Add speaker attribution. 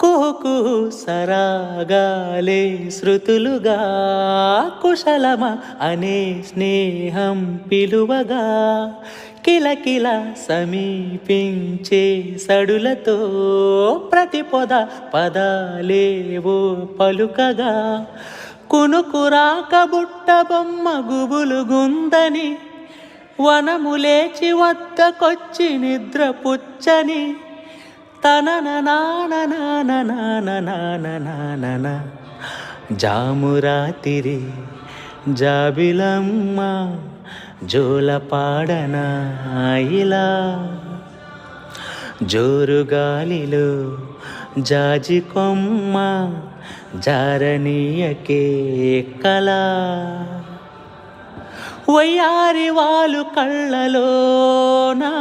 Speaker 1: కుహు కుహు సరాగాలే శృతులుగా కుశలమ అనే స్నేహం పిలువగా కిలకిల సమీపించే సడులతో ప్రతి పొద పదాలేవో పలుకగా కునుకురాక బుట్ట బొమ్మ గుబులు గుందని వనము లేచి వద్దకొచ్చి నిద్ర పుచ్చని తనన జామురాతిరి జాబిలమ్మ జోలపాడన ఇలా జోరుగాలిలో జాజి కొమ్మ జారనీయకే కళ వయ్యారి వాలు కళ్ళలోనా